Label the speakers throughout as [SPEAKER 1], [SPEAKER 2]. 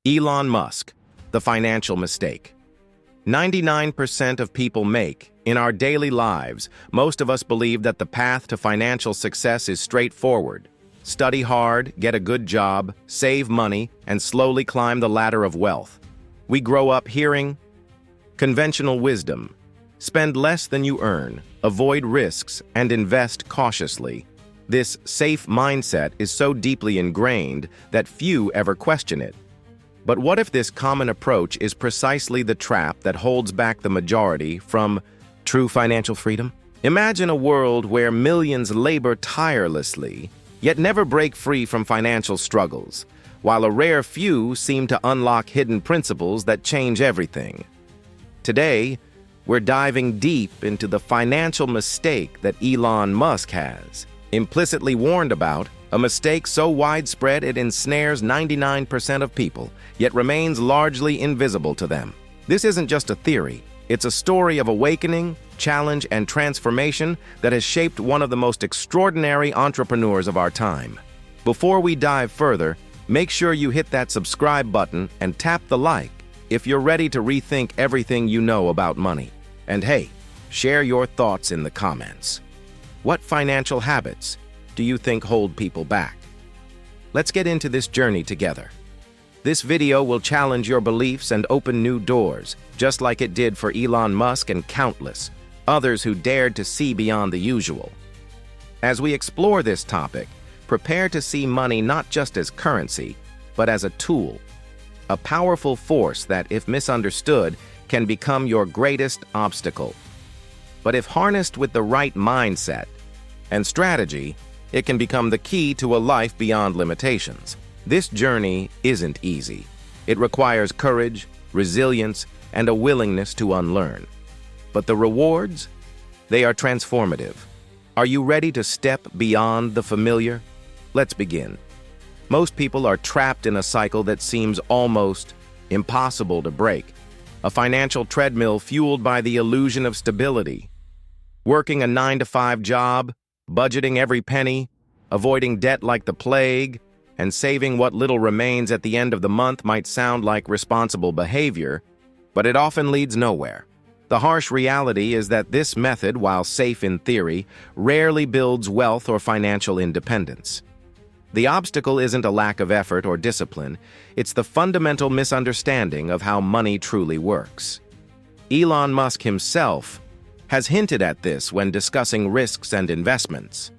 [SPEAKER 1] Elon Musk, the financial mistake. 99% of people make. In our daily lives, most of us believe that the path to financial success is straightforward. Study hard, get a good job, save money, and slowly climb the ladder of wealth. We grow up hearing conventional wisdom. Spend less than you earn, avoid risks, and invest cautiously. This safe mindset is so deeply ingrained that few ever question it. But what if this common approach is precisely the trap that holds back the majority from true financial freedom? Imagine a world where millions labor tirelessly, yet never break free from financial struggles, while a rare few seem to unlock hidden principles that change everything. Today, we're diving deep into the financial mistake that Elon Musk has implicitly warned about, a mistake so widespread it ensnares 99% of people, yet remains largely invisible to them. This isn't just a theory. It's a story of awakening, challenge, and transformation that has shaped one of the most extraordinary entrepreneurs of our time. Before we dive further, make sure you hit that subscribe button and tap the like if you're ready to rethink everything you know about money. And hey, share your thoughts in the comments. What financial habits do you think hold people back? Let's get into this journey together. This video will challenge your beliefs and open new doors, just like it did for Elon Musk and countless others who dared to see beyond the usual. As we explore this topic, prepare to see money not just as currency, but as a tool, a powerful force that, if misunderstood, can become your greatest obstacle. But if harnessed with the right mindset and strategy, it can become the key to a life beyond limitations. This journey isn't easy. It requires courage, resilience, and a willingness to unlearn. But the rewards? They are transformative. Are you ready to step beyond the familiar? Let's begin. Most people are trapped in a cycle that seems almost impossible to break. A financial treadmill fueled by the illusion of stability. Working a 9-to-5 job, budgeting every penny, avoiding debt like the plague, and saving what little remains at the end of the month might sound like responsible behavior, but it often leads nowhere. The harsh reality is that this method, while safe in theory, rarely builds wealth or financial independence. The obstacle isn't a lack of effort or discipline, it's the fundamental misunderstanding of how money truly works. Elon Musk himself has hinted at this when discussing risks and investments.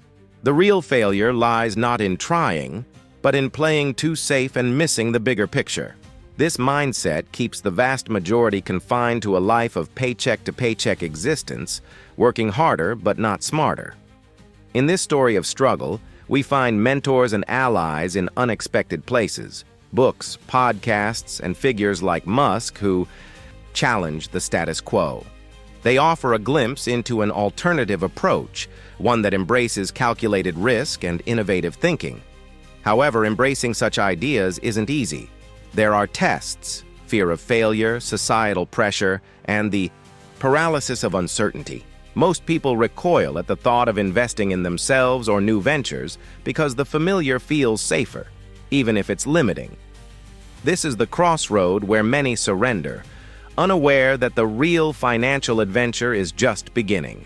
[SPEAKER 1] The real failure lies not in trying, but in playing too safe and missing the bigger picture. This mindset keeps the vast majority confined to a life of paycheck-to-paycheck existence, working harder but not smarter. In this story of struggle, we find mentors and allies in unexpected places, books, podcasts, and figures like Musk who challenge the status quo. They offer a glimpse into an alternative approach, one that embraces calculated risk and innovative thinking. However, embracing such ideas isn't easy. There are tests, fear of failure, societal pressure, and the paralysis of uncertainty. Most people recoil at the thought of investing in themselves or new ventures because the familiar feels safer, even if it's limiting. This is the crossroad where many surrender, unaware that the real financial adventure is just beginning.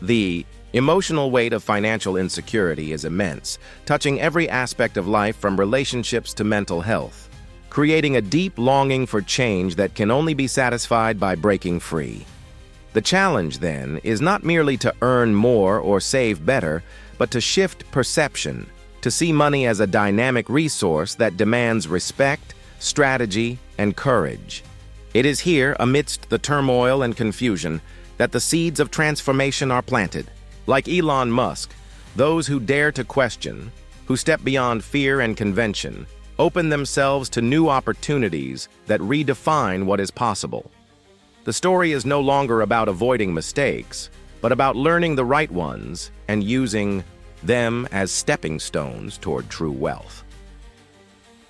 [SPEAKER 1] The emotional weight of financial insecurity is immense, touching every aspect of life from relationships to mental health, creating a deep longing for change that can only be satisfied by breaking free. The challenge, then, is not merely to earn more or save better, but to shift perception, to see money as a dynamic resource that demands respect, strategy, and courage. It is here, amidst the turmoil and confusion, that the seeds of transformation are planted. Like Elon Musk, those who dare to question, who step beyond fear and convention, open themselves to new opportunities that redefine what is possible. The story is no longer about avoiding mistakes, but about learning the right ones and using them as stepping stones toward true wealth.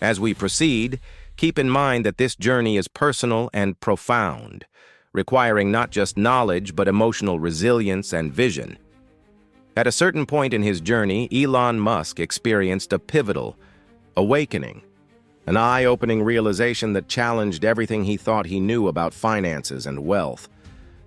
[SPEAKER 1] As we proceed, keep in mind that this journey is personal and profound, requiring not just knowledge but emotional resilience and vision. At a certain point in his journey, Elon Musk experienced a pivotal awakening. an eye-opening realization that challenged everything he thought he knew about finances and wealth.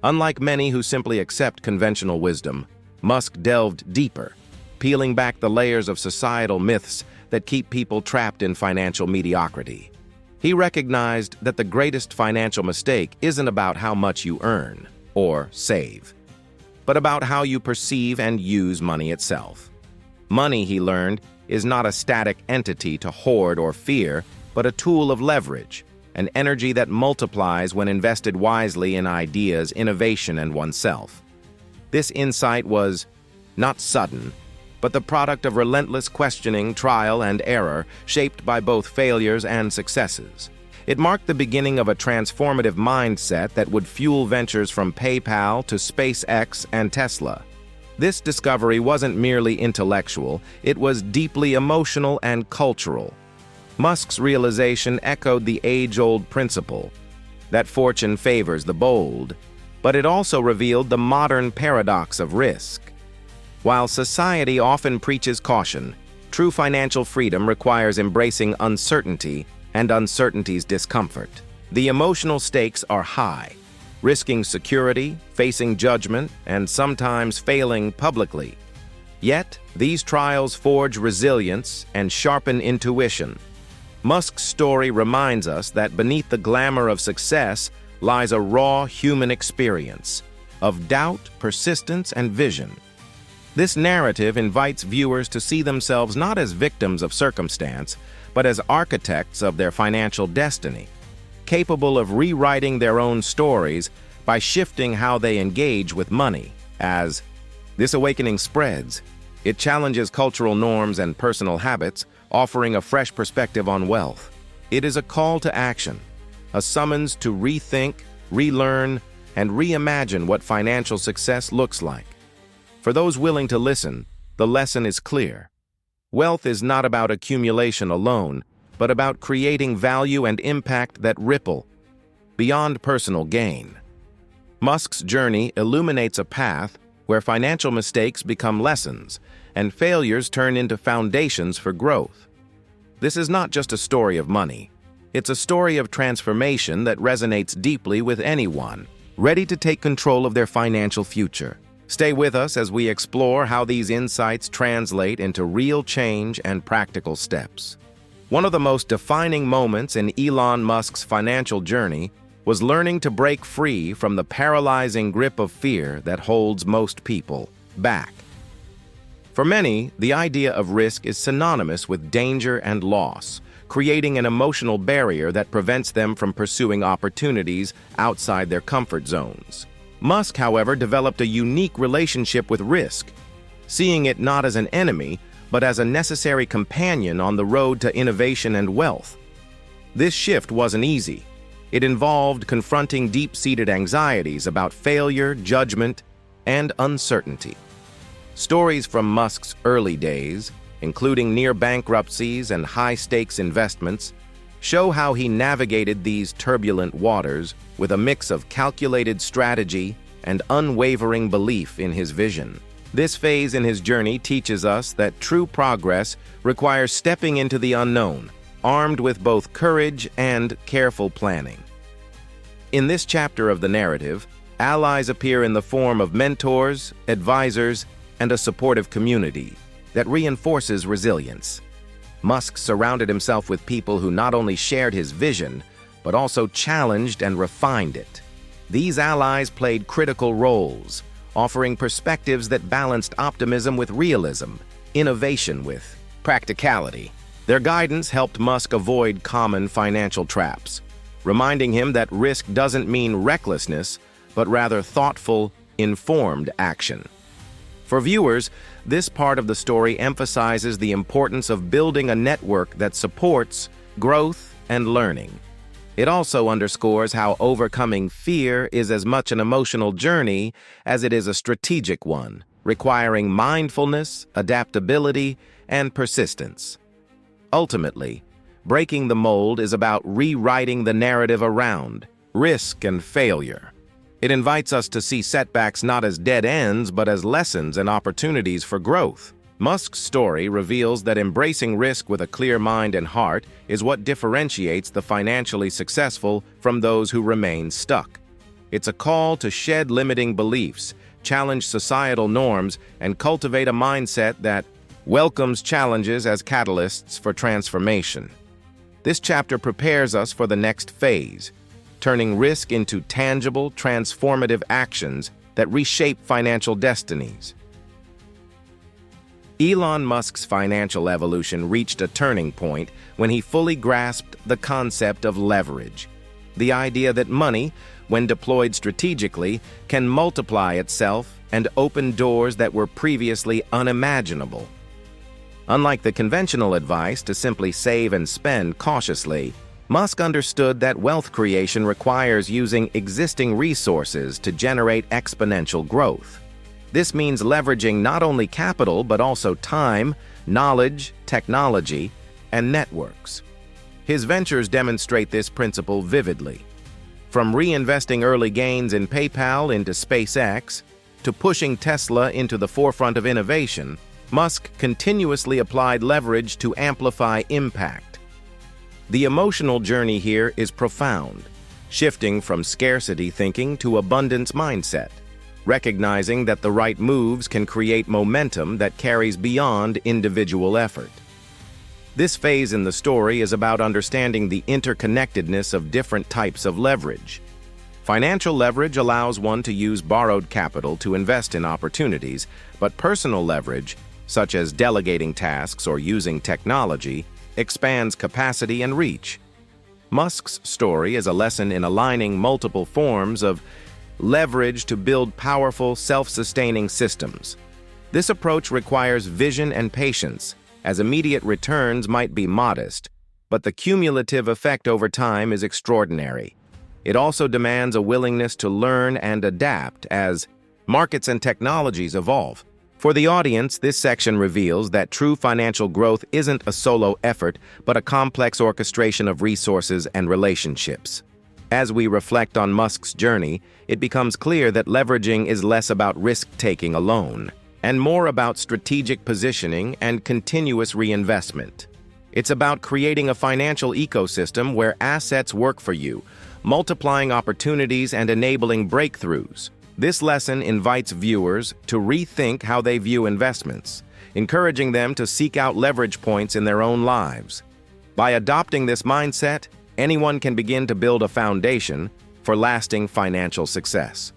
[SPEAKER 1] Unlike many who simply accept conventional wisdom, Musk delved deeper, peeling back the layers of societal myths that keep people trapped in financial mediocrity. He recognized that the greatest financial mistake isn't about how much you earn or save, but about how you perceive and use money itself. Money, he learned, is not a static entity to hoard or fear, but a tool of leverage, an energy that multiplies when invested wisely in ideas, innovation, and oneself. This insight was not sudden, but the product of relentless questioning, trial, and error, shaped by both failures and successes. It marked the beginning of a transformative mindset that would fuel ventures from PayPal to SpaceX and Tesla. This discovery wasn't merely intellectual, it was deeply emotional and cultural. Musk's realization echoed the age-old principle that fortune favors the bold, but it also revealed the modern paradox of risk. While society often preaches caution, true financial freedom requires embracing uncertainty and uncertainty's discomfort. The emotional stakes are high, risking security, facing judgment, and sometimes failing publicly. Yet, these trials forge resilience and sharpen intuition. Musk's story reminds us that beneath the glamour of success lies a raw human experience of doubt, persistence, and vision. This narrative invites viewers to see themselves not as victims of circumstance, but as architects of their financial destiny, capable of rewriting their own stories by shifting how they engage with money. As this awakening spreads, it challenges cultural norms and personal habits, offering a fresh perspective on wealth. It is a call to action, a summons to rethink, relearn, and reimagine what financial success looks like. For those willing to listen, the lesson is clear. Wealth is not about accumulation alone, but about creating value and impact that ripple beyond personal gain. Musk's journey illuminates a path where financial mistakes become lessons and failures turn into foundations for growth. This is not just a story of money. It's a story of transformation that resonates deeply with anyone ready to take control of their financial future. Stay with us as we explore how these insights translate into real change and practical steps. One of the most defining moments in Elon Musk's financial journey was learning to break free from the paralyzing grip of fear that holds most people back. For many, the idea of risk is synonymous with danger and loss, creating an emotional barrier that prevents them from pursuing opportunities outside their comfort zones. Musk, however, developed a unique relationship with risk, seeing it not as an enemy, but as a necessary companion on the road to innovation and wealth. This shift wasn't easy. It involved confronting deep-seated anxieties about failure, judgment, and uncertainty. Stories from Musk's early days, including near bankruptcies and high-stakes investments, show how he navigated these turbulent waters with a mix of calculated strategy and unwavering belief in his vision. This phase in his journey teaches us that true progress requires stepping into the unknown, armed with both courage and careful planning. In this chapter of the narrative, allies appear in the form of mentors, advisors, and a supportive community that reinforces resilience. Musk surrounded himself with people who not only shared his vision, but also challenged and refined it. These allies played critical roles, offering perspectives that balanced optimism with realism, innovation with practicality. Their guidance helped Musk avoid common financial traps, reminding him that risk doesn't mean recklessness, but rather thoughtful, informed action. For viewers, this part of the story emphasizes the importance of building a network that supports growth and learning. It also underscores how overcoming fear is as much an emotional journey as it is a strategic one, requiring mindfulness, adaptability, and persistence. Ultimately, breaking the mold is about rewriting the narrative around risk and failure. It invites us to see setbacks not as dead ends, but as lessons and opportunities for growth. Musk's story reveals that embracing risk with a clear mind and heart is what differentiates the financially successful from those who remain stuck. It's a call to shed limiting beliefs, challenge societal norms, and cultivate a mindset that welcomes challenges as catalysts for transformation. This chapter prepares us for the next phase, turning risk into tangible, transformative actions that reshape financial destinies. Elon Musk's financial evolution reached a turning point when he fully grasped the concept of leverage, the idea that money, when deployed strategically, can multiply itself and open doors that were previously unimaginable. Unlike the conventional advice to simply save and spend cautiously, Musk understood that wealth creation requires using existing resources to generate exponential growth. This means leveraging not only capital but also time, knowledge, technology, and networks. His ventures demonstrate this principle vividly. From reinvesting early gains in PayPal into SpaceX to pushing Tesla into the forefront of innovation, Musk continuously applied leverage to amplify impact. The emotional journey here is profound, shifting from scarcity thinking to abundance mindset, recognizing that the right moves can create momentum that carries beyond individual effort. This phase in the story is about understanding the interconnectedness of different types of leverage. Financial leverage allows one to use borrowed capital to invest in opportunities, but personal leverage, such as delegating tasks or using technology, expands capacity and reach. Musk's story is a lesson in aligning multiple forms of leverage to build powerful, self-sustaining systems. This approach requires vision and patience, as immediate returns might be modest, but the cumulative effect over time is extraordinary. It also demands a willingness to learn and adapt as markets and technologies evolve. For the audience, this section reveals that true financial growth isn't a solo effort, but a complex orchestration of resources and relationships. As we reflect on Musk's journey, it becomes clear that leveraging is less about risk-taking alone, and more about strategic positioning and continuous reinvestment. It's about creating a financial ecosystem where assets work for you, multiplying opportunities and enabling breakthroughs. This lesson invites viewers to rethink how they view investments, encouraging them to seek out leverage points in their own lives. By adopting this mindset, anyone can begin to build a foundation for lasting financial success.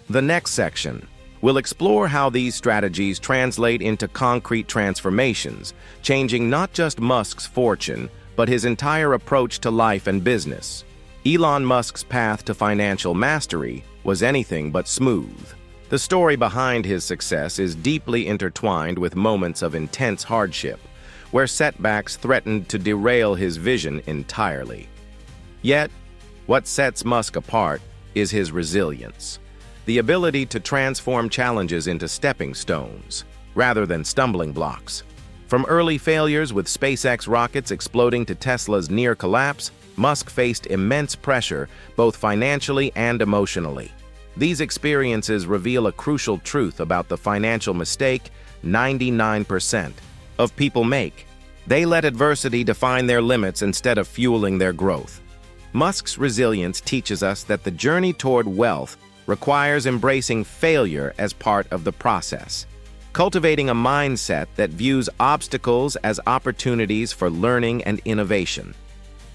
[SPEAKER 1] The next section will explore how these strategies translate into concrete transformations, changing not just Musk's fortune, but his entire approach to life and business. Elon Musk's path to financial mastery was anything but smooth. The story behind his success is deeply intertwined with moments of intense hardship, where setbacks threatened to derail his vision entirely. Yet, what sets Musk apart is his resilience, the ability to transform challenges into stepping stones, rather than stumbling blocks. From early failures with SpaceX rockets exploding to Tesla's near collapse, Musk faced immense pressure, both financially and emotionally. These experiences reveal a crucial truth about the financial mistake 99% of people make. They let adversity define their limits instead of fueling their growth. Musk's resilience teaches us that the journey toward wealth requires embracing failure as part of the process, cultivating a mindset that views obstacles as opportunities for learning and innovation.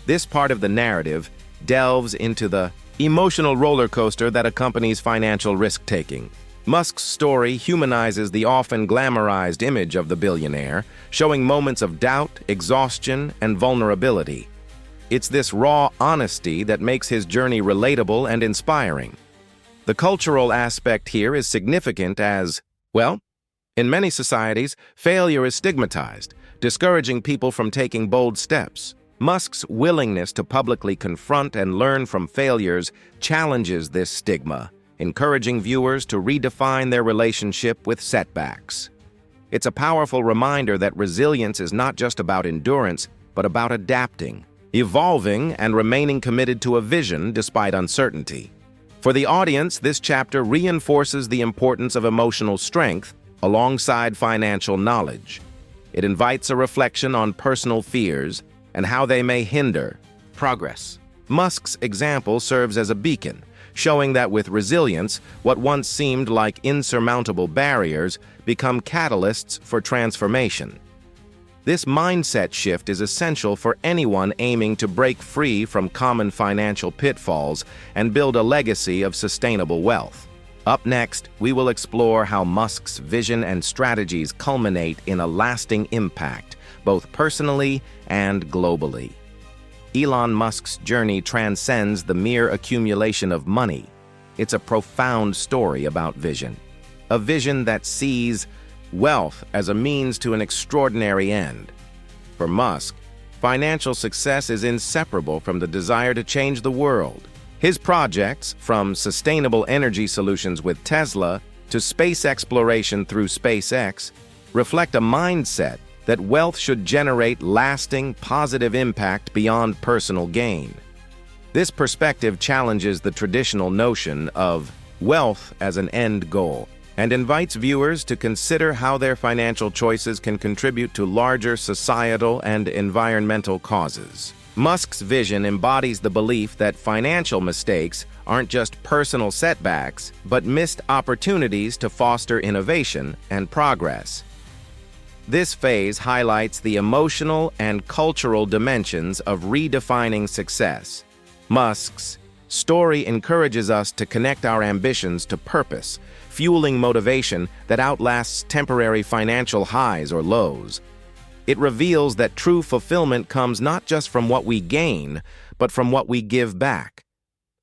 [SPEAKER 1] This part of the narrative delves into the emotional roller coaster that accompanies financial risk-taking. Musk's story humanizes the often glamorized image of the billionaire, showing moments of doubt, exhaustion, and vulnerability. It's this raw honesty that makes his journey relatable and inspiring. The cultural aspect here is significant as, well, in many societies, failure is stigmatized, discouraging people from taking bold steps. Musk's willingness to publicly confront and learn from failures challenges this stigma, encouraging viewers to redefine their relationship with setbacks. It's a powerful reminder that resilience is not just about endurance, but about adapting, evolving, and remaining committed to a vision despite uncertainty. For the audience, this chapter reinforces the importance of emotional strength alongside financial knowledge. It invites a reflection on personal fears and how they may hinder progress. Musk's example serves as a beacon, showing that with resilience, what once seemed like insurmountable barriers become catalysts for transformation. This mindset shift is essential for anyone aiming to break free from common financial pitfalls and build a legacy of sustainable wealth. Up next, we will explore how Musk's vision and strategies culminate in a lasting impact, both personally and globally. Elon Musk's journey transcends the mere accumulation of money. It's a profound story about vision. A vision that sees wealth as a means to an extraordinary end. For Musk, financial success is inseparable from the desire to change the world. His projects, from sustainable energy solutions with Tesla to space exploration through SpaceX, reflect a mindset that wealth should generate lasting, positive impact beyond personal gain. This perspective challenges the traditional notion of wealth as an end goal and invites viewers to consider how their financial choices can contribute to larger societal and environmental causes. Musk's vision embodies the belief that financial mistakes aren't just personal setbacks, but missed opportunities to foster innovation and progress. This phase highlights the emotional and cultural dimensions of redefining success. Musk's story encourages us to connect our ambitions to purpose, fueling motivation that outlasts temporary financial highs or lows. It reveals that true fulfillment comes not just from what we gain, but from what we give back,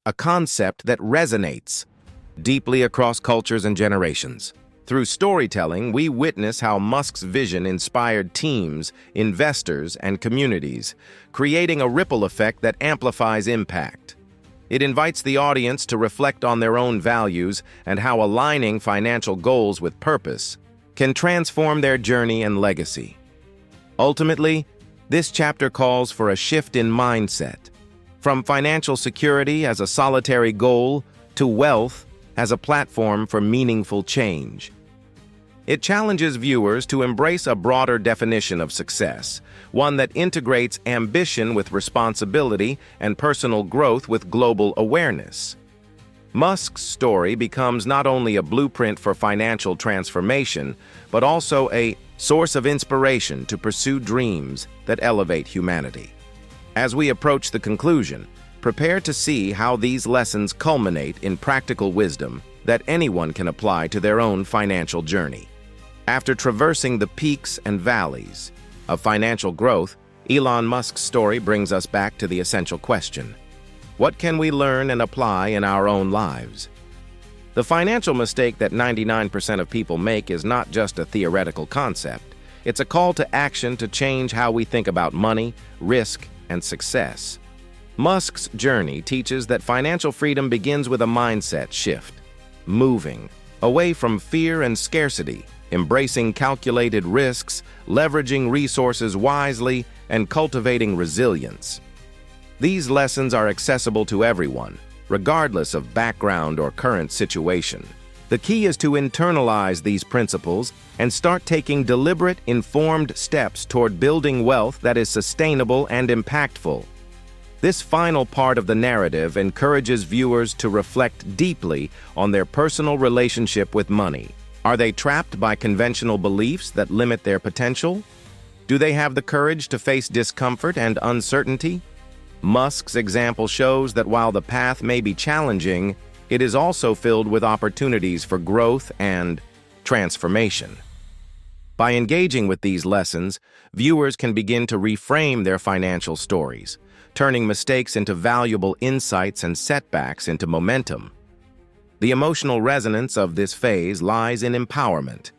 [SPEAKER 1] a concept that resonates deeply across cultures and generations. Through storytelling, we witness how Musk's vision inspired teams, investors, and communities, creating a ripple effect that amplifies impact. It invites the audience to reflect on their own values and how aligning financial goals with purpose can transform their journey and legacy. Ultimately, this chapter calls for a shift in mindset, from financial security as a solitary goal to wealth as a platform for meaningful change. It challenges viewers to embrace a broader definition of success, one that integrates ambition with responsibility and personal growth with global awareness. Musk's story becomes not only a blueprint for financial transformation, but also a source of inspiration to pursue dreams that elevate humanity. As we approach the conclusion, prepare to see how these lessons culminate in practical wisdom that anyone can apply to their own financial journey. After traversing the peaks and valleys of financial growth, Elon Musk's story brings us back to the essential question: what can we learn and apply in our own lives? The financial mistake that 99% of people make is not just a theoretical concept. It's a call to action to change how we think about money, risk, and success. Musk's journey teaches that financial freedom begins with a mindset shift, moving away from fear and scarcity, embracing calculated risks, leveraging resources wisely, and cultivating resilience. These lessons are accessible to everyone, regardless of background or current situation. The key is to internalize these principles and start taking deliberate, informed steps toward building wealth that is sustainable and impactful. This final part of the narrative encourages viewers to reflect deeply on their personal relationship with money. Are they trapped by conventional beliefs that limit their potential? Do they have the courage to face discomfort and uncertainty? Musk's example shows that while the path may be challenging, it is also filled with opportunities for growth and transformation. By engaging with these lessons, viewers can begin to reframe their financial stories, turning mistakes into valuable insights and setbacks into momentum. The emotional resonance of this phase lies in empowerment,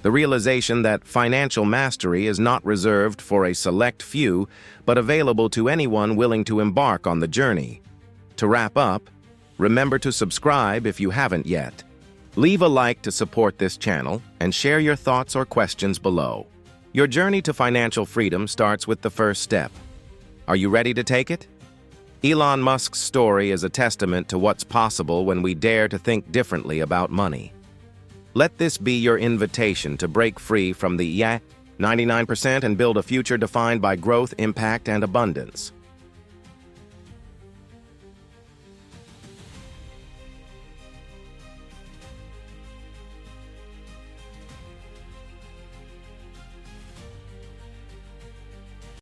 [SPEAKER 1] the realization that financial mastery is not reserved for a select few, but available to anyone willing to embark on the journey. To wrap up, remember to subscribe if you haven't yet. Leave a like to support this channel and share your thoughts or questions below. Your journey to financial freedom starts with the first step. Are you ready to take it? Elon Musk's story is a testament to what's possible when we dare to think differently about money. Let this be your invitation to break free from the 99% and build a future defined by growth, impact, and abundance.